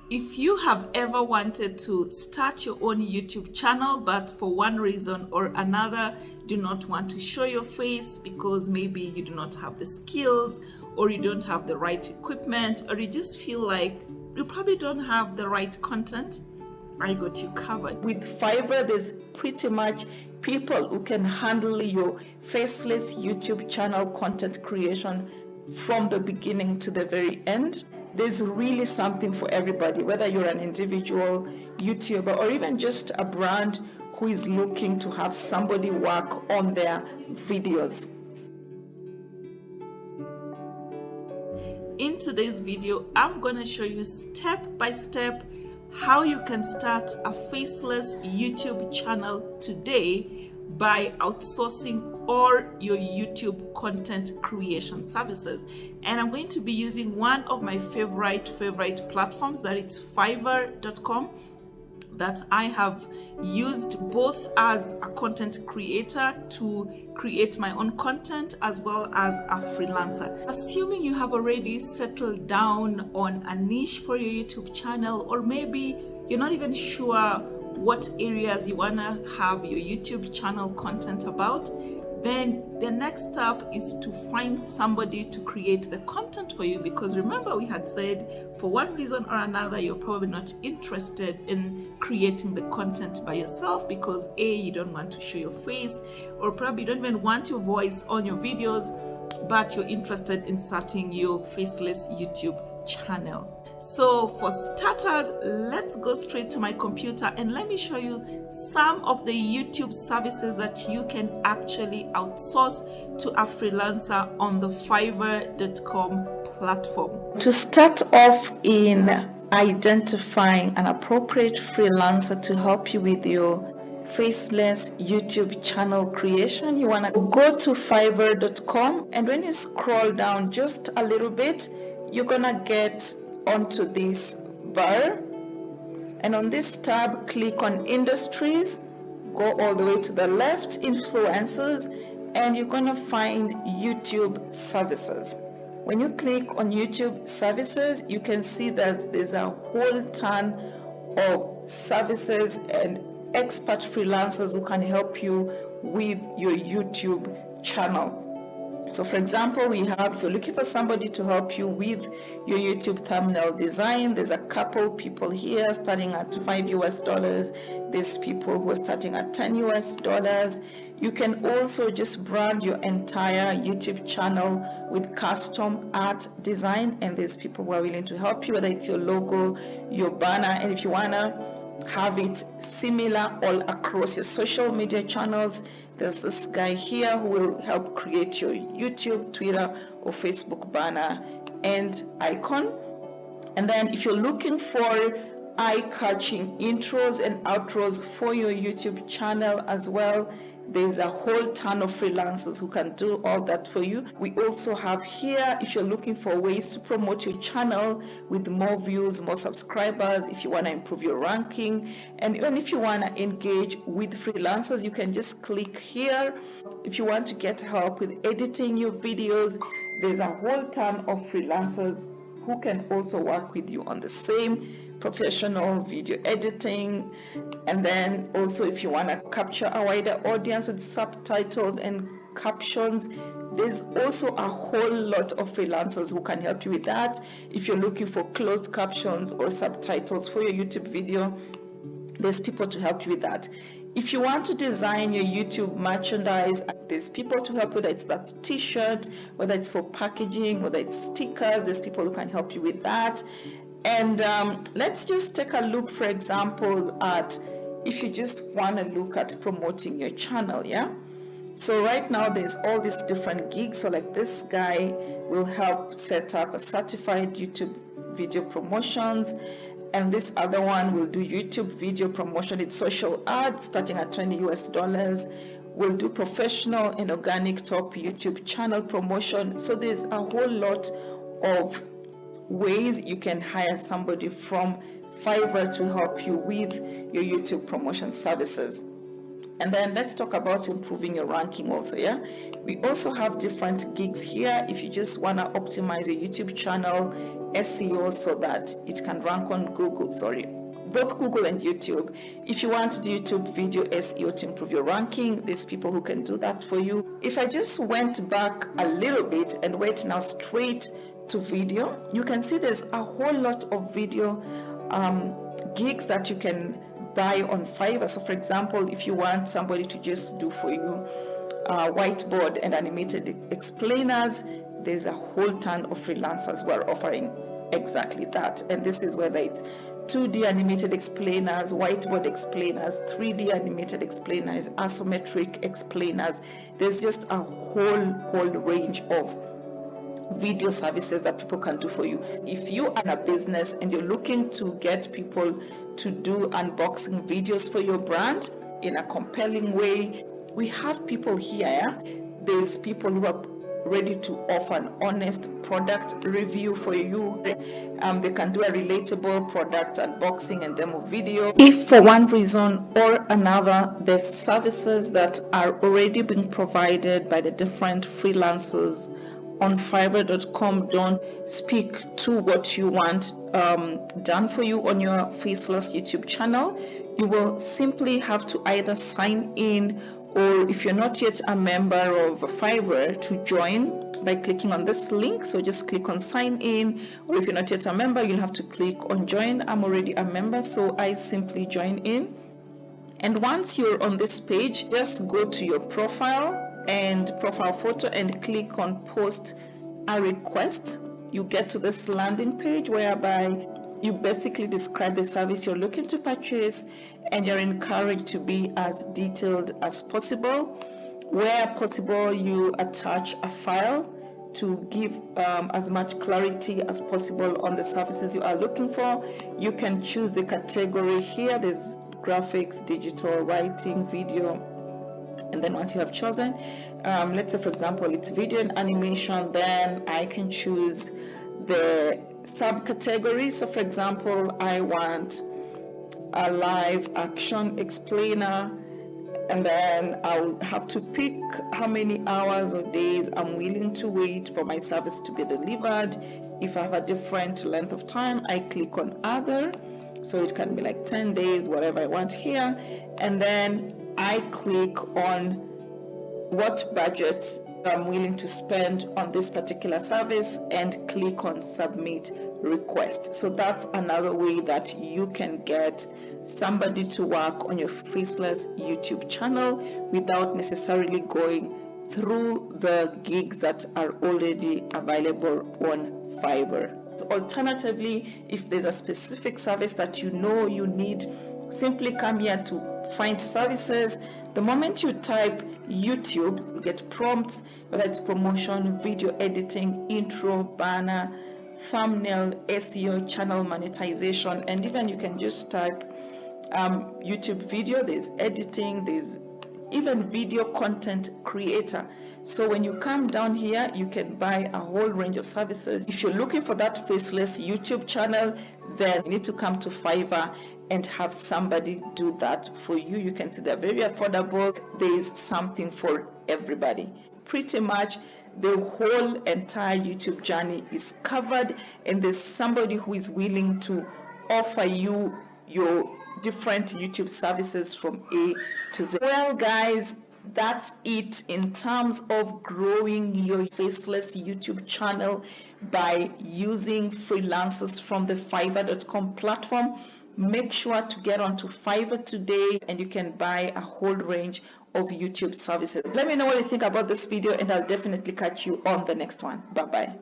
If you have ever wanted to start your own YouTube channel, but for one reason or another do not want to show your face because maybe you do not have the skills, or you don't have the right equipment, or you just feel like you probably don't have the right content, I got you covered. With Fiverr, there's pretty much people who can handle your faceless YouTube channel content creation from the beginning to the very end. There's really something for everybody, whether you're an individual YouTuber or even just a brand who is looking to have somebody work on their videos. In today's video, I'm going to show you step by step how you can start a faceless YouTube channel today by outsourcing all your YouTube content creation services. And I'm going to be using one of my favorite platforms, that it's Fiverr.com, that I have used both as a content creator to create my own content as well as a freelancer. Assuming you have already settled down on a niche for your YouTube channel, or maybe you're not even sure what areas you want to have your YouTube channel content about, then the next step is to find somebody to create the content for you. Because remember, we had said for one reason or another you're probably not interested in creating the content by yourself because A, you don't want to show your face, or probably you don't even want your voice on your videos, but you're interested in starting your faceless YouTube channel. So for starters, let's go straight to my computer and let me show you some of the YouTube services that you can actually outsource to a freelancer on the Fiverr.com platform. To start off in identifying an appropriate freelancer to help you with your faceless YouTube channel creation, you want to go to Fiverr.com, and when you scroll down just a little bit, you're gonna get onto this bar, and on this tab click on industries, go all the way to the left, influencers, and you're gonna find YouTube services. When you click on YouTube services, you can see that there's a whole ton of services and expert freelancers who can help you with your YouTube channel. So for example, we have, if you're looking for somebody to help you with your YouTube thumbnail design, there's a couple people here starting at $5 US. There's people who are starting at $10 US. You can also just brand your entire YouTube channel with custom art design, and there's people who are willing to help you, whether it's your logo, your banner, and if you wanna have it similar all across your social media channels, there's this guy here who will help create your YouTube, Twitter, or Facebook banner and icon. And then if you're looking for eye-catching intros and outros for your YouTube channel as well, there's a whole ton of freelancers who can do all that for you. We also have here, if you're looking for ways to promote your channel with more views, more subscribers, if you want to improve your ranking, and even if you want to engage with freelancers, you can just click here. If you want to get help with editing your videos, there's a whole ton of freelancers who can also work with you on the same professional video editing. And then also, if you want to capture a wider audience with subtitles and captions, there's also a whole lot of freelancers who can help you with that. If you're looking for closed captions or subtitles for your YouTube video, there's people to help you with that. If you want to design your YouTube merchandise, there's people to help, whether it's that t-shirt, whether it's for packaging, whether it's stickers, there's people who can help you with that. And let's just take a look, for example, at if you just want to look at promoting your channel, yeah? So right now there's all these different gigs. So like this guy will help set up a certified YouTube video promotions, and this other one will do YouTube video promotion. It's social ads starting at $20 US. We'll do professional and organic top YouTube channel promotion. So there's a whole lot of ways you can hire somebody from Fiverr to help you with your YouTube promotion services. And then let's talk about improving your ranking also, yeah? We also have different gigs here. If you just want to optimize your YouTube channel SEO so that it can rank on Google, both Google and YouTube. If you want to do YouTube video SEO to improve your ranking, there's people who can do that for you. If I just went back a little bit and went now straight to video, you can see there's a whole lot of video gigs that you can buy on Fiverr. So for example, if you want somebody to just do for you whiteboard and animated explainers, there's a whole ton of freelancers who are offering exactly that. And this is whether it's 2D animated explainers, whiteboard explainers, 3D animated explainers, isometric explainers. There's just a whole range of video services that people can do for you. If you are a business and you're looking to get people to do unboxing videos for your brand in a compelling way, we have people here. There's people who are ready to offer an honest product review for you. They can do a relatable product unboxing and demo video. If for one reason or another there's services that are already being provided by the different freelancers on Fiverr.com don't speak to what you want done for you on your Faceless YouTube channel, you will simply have to either sign in, or if you're not yet a member of Fiverr, to join by clicking on this link. So just click on sign in, or if you're not yet a member, you'll have to click on join. I'm already a member, so I simply join in. And once you're on this page, just go to your profile and profile photo and click on post a request. You get to this landing page whereby you basically describe the service you're looking to purchase, and you're encouraged to be as detailed as possible. Where possible, you attach a file to give as much clarity as possible on the services you are looking for. You can choose the category here. There's graphics, digital, writing, video. And then once you have chosen, let's say for example it's video and animation, then I can choose the subcategory. So for example, I want a live action explainer, and then I'll have to pick how many hours or days I'm willing to wait for my service to be delivered. If I have a different length of time, I click on other, so it can be like 10 days, whatever I want here, and then I click on what budget I'm willing to spend on this particular service and click on submit request. So that's another way that you can get somebody to work on your Faceless YouTube channel without necessarily going through the gigs that are already available on Fiverr. Alternatively, if there's a specific service that you know you need, simply come here to find services. The moment you type YouTube, you get prompts, whether it's promotion, video editing, intro, banner, thumbnail, SEO, channel monetization, and even you can just type YouTube video. There's editing, there's even video content creator. So when you come down here, you can buy a whole range of services. If you're looking for that Faceless YouTube channel, then you need to come to Fiverr and have somebody do that for you. You can see they're very affordable. There's something for everybody. Pretty much the whole entire YouTube journey is covered, and there's somebody who is willing to offer you your different YouTube services from A to Z. Well guys, that's it in terms of growing your Faceless YouTube channel by using freelancers from the Fiverr.com platform. Make sure to get onto Fiverr today and you can buy a whole range of YouTube services. Let me know what you think about this video, and I'll definitely catch you on the next one. Bye bye.